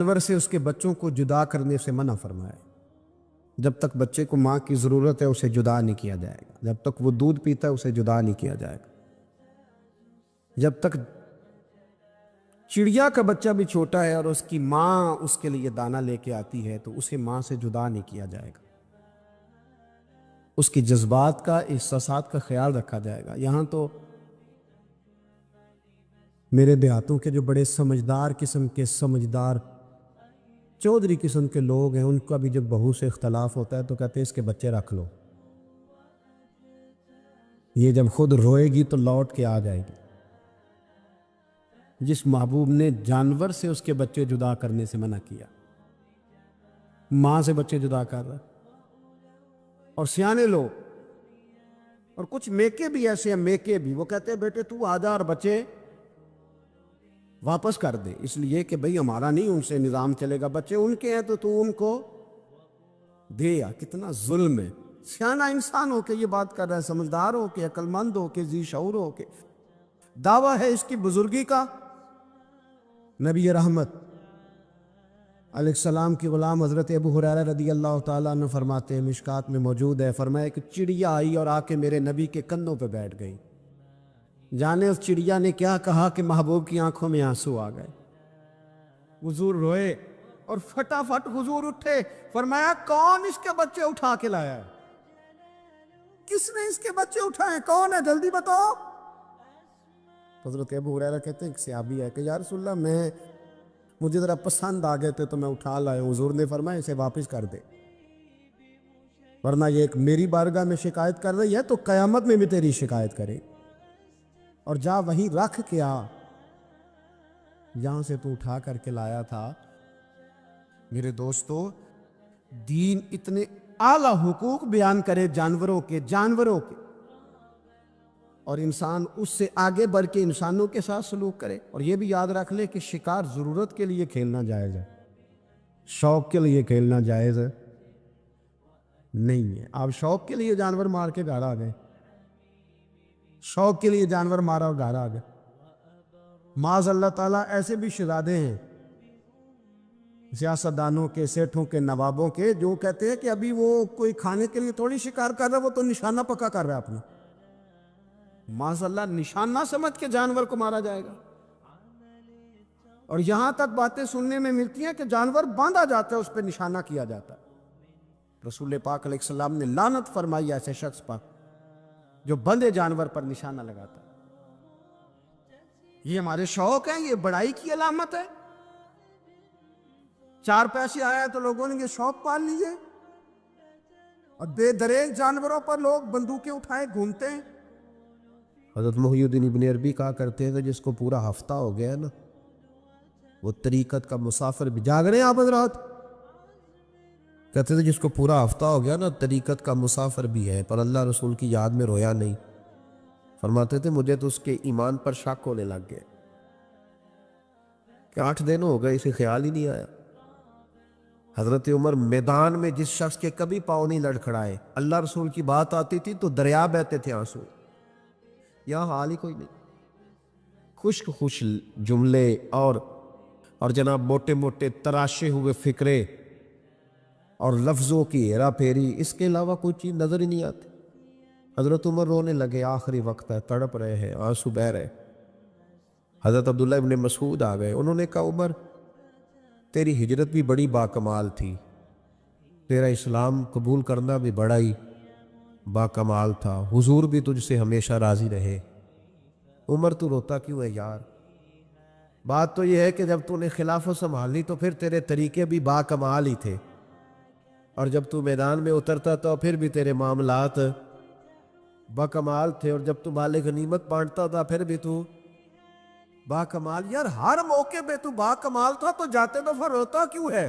جانور سے اس کے بچوں کو جدا کرنے سے منع فرمایا۔ جب تک بچے کو ماں کی ضرورت ہے اسے جدا نہیں کیا جائے گا، جب تک وہ دودھ پیتا ہے اسے جدا نہیں کیا جائے گا، جب تک چڑیا کا بچہ بھی چھوٹا ہے اور اس کی ماں اس کے لیے دانہ لے کے آتی ہے تو اسے ماں سے جدا نہیں کیا جائے گا، اس کی جذبات کا، احساسات کا خیال رکھا جائے گا۔ یہاں تو میرے دیہاتوں کے جو بڑے سمجھدار قسم کے سمجھدار چودھری قسم کے لوگ ہیں، ان کا بھی جب بہو سے اختلاف ہوتا ہے تو کہتے ہیں اس کے بچے رکھ لو، یہ جب خود روئے گی تو لوٹ کے آ جائے گی۔ جس محبوب نے جانور سے اس کے بچے جدا کرنے سے منع کیا، ماں سے بچے جدا کر رہا ہے۔ اور سیانے لوگ اور کچھ میکے بھی ایسے ہیں، میکے بھی وہ کہتے ہیں بیٹے تو آ جا اور بچے واپس کر دے، اس لیے کہ بھئی ہمارا نہیں ان سے نظام چلے گا، بچے ان کے ہیں تو ان کو دے۔ یا کتنا ظلم ہے۔ سیانہ انسان ہو کے یہ بات کر رہا ہے، سمجھدار ہو کے، عقل مند ہو کے، ذی شعور ہو کے، دعویٰ ہے اس کی بزرگی کا۔ نبی رحمت علیہ السلام کی غلام حضرت ابو ہریرہ رضی اللہ تعالیٰ عنہ فرماتے ہیں، مشکات میں موجود ہے، فرمایا کہ چڑیا آئی اور آ کے میرے نبی کے کندھوں پہ بیٹھ گئی۔ جانے اس چڑیا نے کیا کہا کہ محبوب کی آنکھوں میں آنسو آ گئے۔ حضور روئے اور فٹافٹ حضور اٹھے، فرمایا کون اس کے بچے اٹھا کے لایا ہے؟ کس نے اس کے بچے اٹھائے؟ کون ہے؟ جلدی بتاؤ۔ حضرت ابو ہریرہ کہتے ہیں ایک صحابی ہے کہ یا رسول اللہ مجھے ذرا پسند آ گئے تھے تو میں اٹھا لایا ہوں۔ حضور نے فرمایا اسے واپس کر دے، ورنہ یہ ایک میری بارگاہ میں شکایت کر رہی ہے تو قیامت میں بھی تیری شکایت کرے، اور جا وہیں رکھ کے آ جہاں سے تو اٹھا کر کے لایا تھا۔ میرے دوستو، دین اتنے اعلیٰ حقوق بیان کرے جانوروں کے اور انسان اس سے آگے بڑھ کے انسانوں کے ساتھ سلوک کرے۔ اور یہ بھی یاد رکھ لے کہ شکار ضرورت کے لیے کھیلنا جائز ہے، شوق کے لیے کھیلنا جائز ہے نہیں ہے۔ آپ شوق کے لیے جانور مار کے گھر آ گئے، شوق کے لیے جانور مارا اور گھر آ گئے۔ معاذ اللہ تعالیٰ ایسے بھی شہزادے ہیں سیاستدانوں کے، سیٹھوں کے، نوابوں کے، جو کہتے ہیں کہ ابھی وہ کوئی کھانے کے لیے تھوڑی شکار کر رہا ہے، وہ تو نشانہ پکا کر رہا ہے اپنا۔ معاذ اللہ نشانہ سمجھ کے جانور کو مارا جائے گا۔ اور یہاں تک باتیں سننے میں ملتی ہیں کہ جانور باندھا جاتا ہے، اس پہ نشانہ کیا جاتا ہے۔ رسول پاک علیہ السلام نے لعنت فرمائی ایسے شخص پر جو بندھے جانور پر نشانہ لگاتا ہے۔ یہ ہمارے شوق ہیں، یہ بڑائی کی علامت ہے۔ 4 پیسے آیا تو لوگوں نے یہ شوق پال لیے، اور بے دریغ جانوروں پر لوگ بندوقیں اٹھائے گھومتے ہیں۔ حضرت محی الدین ابن عربی کہا کرتے ہیں کہ جس کو پورا ہفتہ ہو گیا نا، وہ طریقت کا مسافر بھی، جاگ رہے ہیں آپ حضرات؟ کہتے تھے جس کو پورا ہفتہ ہو گیا نا طریقت کا مسافر بھی ہے، پر اللہ رسول کی یاد میں رویا نہیں۔ فرماتے تھے مجھے تو اس کے ایمان پر شک ہونے لگ گیا کہ 8 دن ہو گئے اسے خیال ہی نہیں آیا۔ حضرت عمر میدان میں جس شخص کے کبھی پاؤں نہیں لڑکھڑائے، اللہ رسول کی بات آتی تھی تو دریا بہتے تھے آنسو۔ یہاں حال ہی کوئی نہیں، خوش جملے اور جناب موٹے موٹے تراشے ہوئے فکرے اور لفظوں کی ہیرا پھیری، اس کے علاوہ کوئی چیز نظر ہی نہیں آتی۔ حضرت عمر رونے لگے، آخری وقت ہے، تڑپ رہے ہیں، آنسو بہہ رہے۔ حضرت عبداللہ ابن مسعود آ گئے، انہوں نے کہا عمر تیری ہجرت بھی بڑی باکمال تھی، تیرا اسلام قبول کرنا بھی بڑا ہی باکمال تھا، حضور بھی تجھ سے ہمیشہ راضی رہے۔ عمر تو روتا کیوں ہے یار؟ بات تو یہ ہے کہ جب تو نے خلافت سنبھالی تو پھر تیرے طریقے بھی باکمال ہی تھے، اور جب تو میدان میں اترتا تو پھر بھی تیرے معاملات باکمال تھے، اور جب تو مال غنیمت بانٹتا تھا پھر بھی تو باکمال۔ یار ہر موقع پہ تو باکمال تھا تو جاتے دفعہ روتا کیوں ہے؟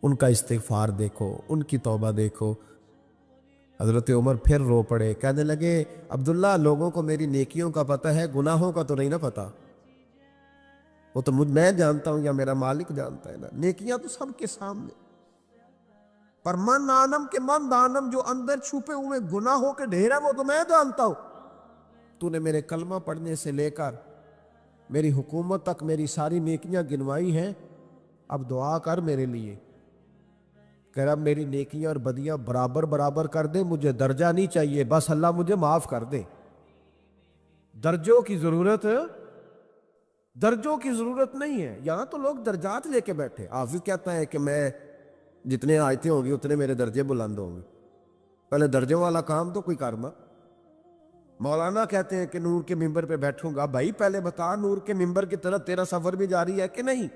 ان کا استغفار دیکھو، ان کی توبہ دیکھو۔ حضرت عمر پھر رو پڑے، کہنے لگے عبداللہ لوگوں کو میری نیکیوں کا پتہ ہے، گناہوں کا تو نہیں نا پتہ۔ وہ تو میں جانتا ہوں یا میرا مالک جانتا ہے نا، نیکیاں تو سب کے سامنے، پر من آنم کے من دانم، جو اندر چھپے ہوئے گناہوں کے ڈھیر ہیں وہ تو میں جانتا ہوں۔ تو نے میرے کلمہ پڑھنے سے لے کر میری حکومت تک میری ساری نیکیاں گنوائی ہیں، اب دعا کر میرے لیے، کہ رب میری نیکیاں اور بدیاں برابر برابر کر دے، مجھے درجہ نہیں چاہیے، بس اللہ مجھے معاف کر دے۔ درجوں کی ضرورت نہیں ہے۔ یہاں تو لوگ درجات لے کے بیٹھے۔ حافظ کہتا ہے کہ میں جتنے آیتیں ہوں گی اتنے میرے درجے بلند ہوں گے۔ پہلے درجوں والا کام تو کوئی کرنا۔ مولانا کہتے ہیں کہ نور کے ممبر پہ بیٹھوں گا، بھائی پہلے بتا نور کے ممبر کی طرف تیرا سفر بھی جاری ہے کہ نہیں؟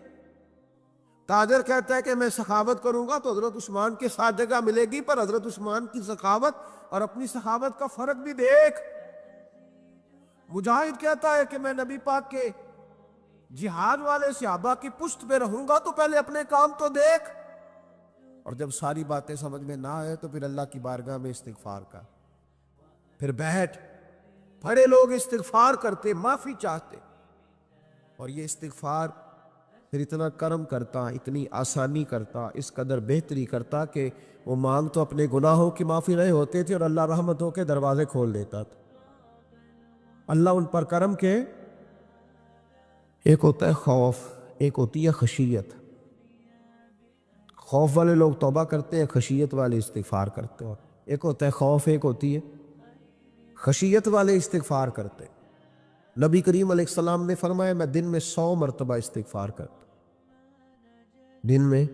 تاجر کہتا ہے کہ میں سخاوت کروں گا تو حضرت عثمان کے ساتھ جگہ ملے گی، پر حضرت عثمان کی سخاوت اور اپنی سخاوت کا فرق بھی دیکھ۔ مجاہد کہتا ہے کہ میں نبی پاک کے جہاد والے صحابہ کی پشت پہ رہوں گا تو پہلے اپنے کام تو دیکھ۔ اور جب ساری باتیں سمجھ میں نہ آئے تو پھر اللہ کی بارگاہ میں استغفار کا، پھر بیٹھ۔ بڑے لوگ استغفار کرتے، معافی چاہتے، اور یہ استغفار پھر اتنا کرم کرتا، اتنی آسانی کرتا، اس قدر بہتری کرتا کہ وہ مانگ تو اپنے گناہوں کی معافی رہے ہوتے تھے اور اللہ رحمتوں کے دروازے کھول دیتا تھا۔ اللہ ان پر کرم کے، ایک ہوتا ہے خوف، ایک ہوتی ہے خشیت۔ خوف والے لوگ توبہ کرتے ہیں، خشیت والے استغفار کرتے ہیں۔ ایک ہوتا ہے خوف، ایک ہوتی ہے خشیت والے استغفار کرتے۔ نبی کریم علیہ السلام نے فرمایا میں دن میں 100 مرتبہ استغفار کرتا۔ دن میں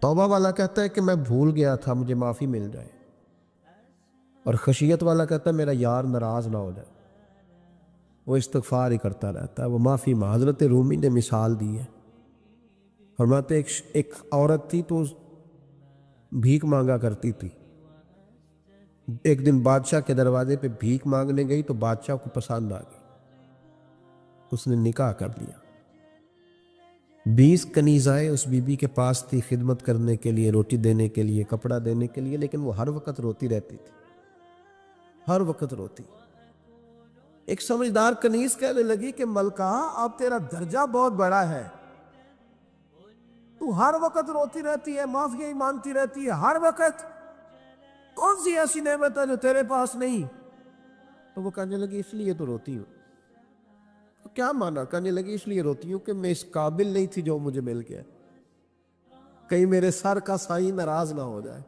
توبہ والا کہتا ہے کہ میں بھول گیا تھا، مجھے معافی مل جائے، اور خشیت والا کہتا ہے میرا یار ناراض نہ ہو جائے، وہ استغفار ہی کرتا رہتا ہے، وہ معافی مانگ۔ حضرت رومی نے مثال دی ہے، فرماتے ایک عورت تھی تو بھیک مانگا کرتی تھی۔ ایک دن بادشاہ کے دروازے پہ بھیک مانگنے گئی تو بادشاہ کو پسند آ گئی، اس نے نکاح کر لیا۔ 20 کنیزائیں اس بی بی کے پاس تھی خدمت کرنے کے لیے، روٹی دینے کے لیے، کپڑا دینے کے لیے، لیکن وہ ہر وقت روتی رہتی تھی، ہر وقت روتی۔ ایک سمجھدار کنیز کہنے لگی کہ ملکہ اب تیرا درجہ بہت بڑا ہے، تو ہر وقت روتی رہتی ہے، معافی ہی مانگتی رہتی ہے ہر وقت، کون سی ایسی نعمت ہے جو تیرے پاس نہیں؟ تو وہ کہنے لگی اس لیے تو روتی ہوں۔ تو کیا مانا؟ کہنے لگی اس لیے روتی ہوں کہ میں اس قابل نہیں تھی جو مجھے مل گیا، کہیں میرے سر کا سائی ناراض نہ ہو جائے،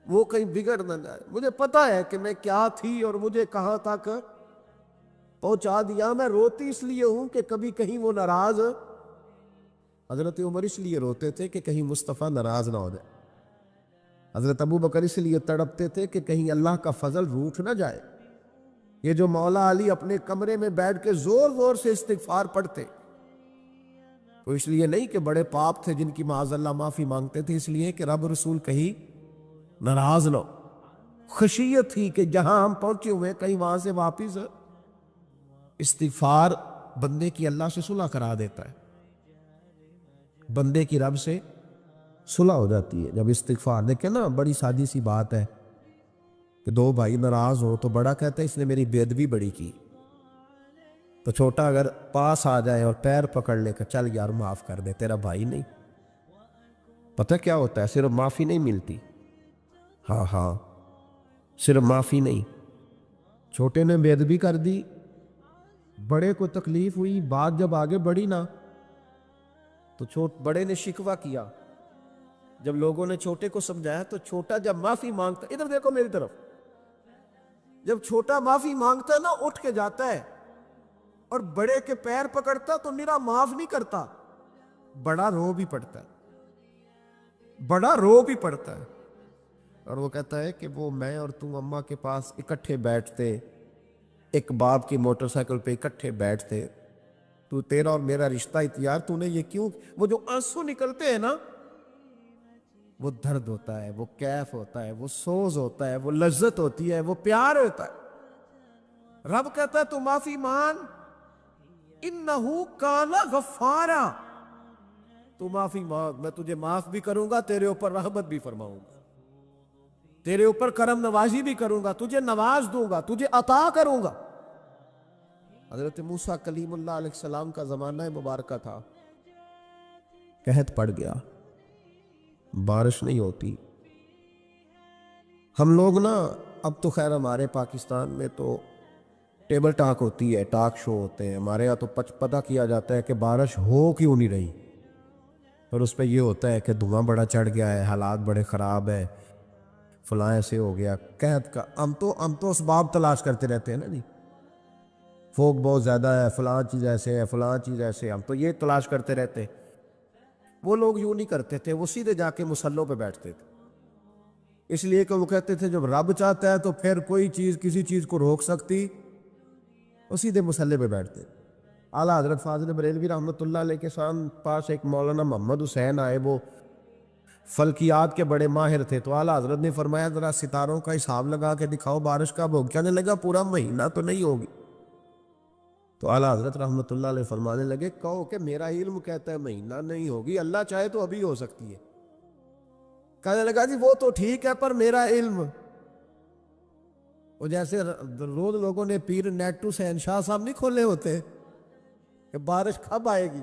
وہ کہیں بگڑ نہ جائے۔ مجھے پتا ہے کہ میں کیا تھی اور مجھے کہاں تک پہنچا دیا، میں روتی اس لیے ہوں کہ کبھی کہیں وہ ناراض۔ حضرت عمر اس لیے روتے تھے کہ کہیں مصطفیٰ ناراض نہ ہو جائے۔ حضرت ابو بکر اس لیے تڑپتے تھے کہ کہیں اللہ کا فضل روٹھ نہ جائے۔ یہ جو مولا علی اپنے کمرے میں بیٹھ کے زور زور سے استغفار پڑھتے، تو اس لیے نہیں کہ بڑے پاپ تھے جن کی معاذ اللہ معافی مانگتے تھے، اس لیے کہ رب رسول کہیں ناراض نہ ہو۔ خشیت تھی کہ جہاں ہم پہنچے ہوئے کہیں وہاں سے واپس۔ استغفار بندے کی اللہ سے صلح کرا دیتا ہے، بندے کی رب سے صلح ہو جاتی ہے جب استغفار۔ دیکھیں نا، بڑی سادی سی بات ہے کہ دو بھائی ناراض ہو تو بڑا کہتا ہے اس نے میری بے ادبی بڑی کی، تو چھوٹا اگر پاس آ جائے اور پیر پکڑ لے کہ چل یار معاف کر دے، تیرا بھائی نہیں۔ پتہ کیا ہوتا ہے؟ صرف معافی نہیں ملتی، ہاں صرف معافی نہیں، چھوٹے نے بے ادبی کر دی، بڑے کو تکلیف ہوئی، بات جب آگے بڑھی نا تو بڑے نے شکوہ کیا۔ جب لوگوں نے چھوٹے کو سمجھایا تو چھوٹا جب معافی مانگتا، ادھر دیکھو میری طرف، جب چھوٹا معافی مانگتا ہے نا اٹھ کے جاتا ہے، اور بڑے کے پیر پکڑتا تو نرا معاف نہیں کرتا، بڑا رو بھی پڑتا ہے، بڑا رو بھی پڑتا ہے، اور وہ کہتا ہے کہ وہ میں اور تم اماں کے پاس اکٹھے بیٹھتے، ایک باپ کی موٹر سائیکل پہ اکٹھے بیٹھتے، تو تیرا اور میرا رشتہ اتیار تو نے یہ کیوں؟ وہ جو آنسو نکلتے ہیں نا، وہ درد ہوتا ہے، وہ کیف ہوتا ہے، وہ سوز ہوتا ہے، وہ لذت ہوتی ہے، وہ پیار ہوتا ہے۔ رب کہتا ہے تو معافی مان، انہو کان غفارا، تو معافی مانگ، میں تجھے معاف بھی کروں گا، تیرے اوپر رحمت بھی فرماؤں گا، تیرے اوپر کرم نوازی بھی کروں گا، تجھے نواز دوں گا، تجھے عطا کروں گا۔ حضرت موسیٰ کلیم اللہ علیہ السلام کا زمانہ مبارکہ تھا، قحط پڑ گیا، بارش نہیں ہوتی۔ ہم لوگ نا، اب تو خیر ہمارے پاکستان میں تو ٹیبل ٹاک ہوتی ہے، ٹاک شو ہوتے ہیں، ہمارے یہاں تو پتہ کیا جاتا ہے کہ بارش ہو کیوں نہیں رہی، اور اس پہ یہ ہوتا ہے کہ دھواں بڑا چڑھ گیا ہے، حالات بڑے خراب ہے، فلاں ایسے ہو گیا، قحط کا ہم تو اسباب تلاش کرتے رہتے ہیں نا جی، فوق بہت زیادہ ہے، فلاں چیز ایسے ہے، فلاں چیز ایسے، ہم تو یہ تلاش کرتے رہتے ہیں۔ وہ لوگ یوں نہیں کرتے تھے، وہ سیدھے جا کے مصلوں پہ بیٹھتے تھے، اس لیے کہ وہ کہتے تھے جب رب چاہتا ہے تو پھر کوئی چیز کسی چیز کو روک سکتی، وہ سیدھے مصلے پہ بیٹھتے۔ اعلیٰ حضرت فاضل بریلوی رحمۃ اللہ علیہ کے پاس ایک مولانا محمد حسین آئے، وہ فلکیات کے بڑے ماہر تھے، تو اعلیٰ حضرت نے فرمایا ذرا ستاروں کا حساب لگا کے دکھاؤ بارش کب ہوگی؟ کہنے لگا پورا مہینہ تو نہیں ہوگی۔ تو اعلیٰ حضرت رحمۃ اللہ علیہ فرمانے لگے کہو کہ میرا علم کہتا ہے مہینہ نہیں ہوگی، اللہ چاہے تو ابھی ہو سکتی ہے۔ کہنے لگا جی وہ تو ٹھیک ہے پر میرا علم، وہ جیسے روز لوگوں نے پیر نیٹو سے شاہ صاحب نہیں کھولے ہوتے کہ بارش کب آئے گی،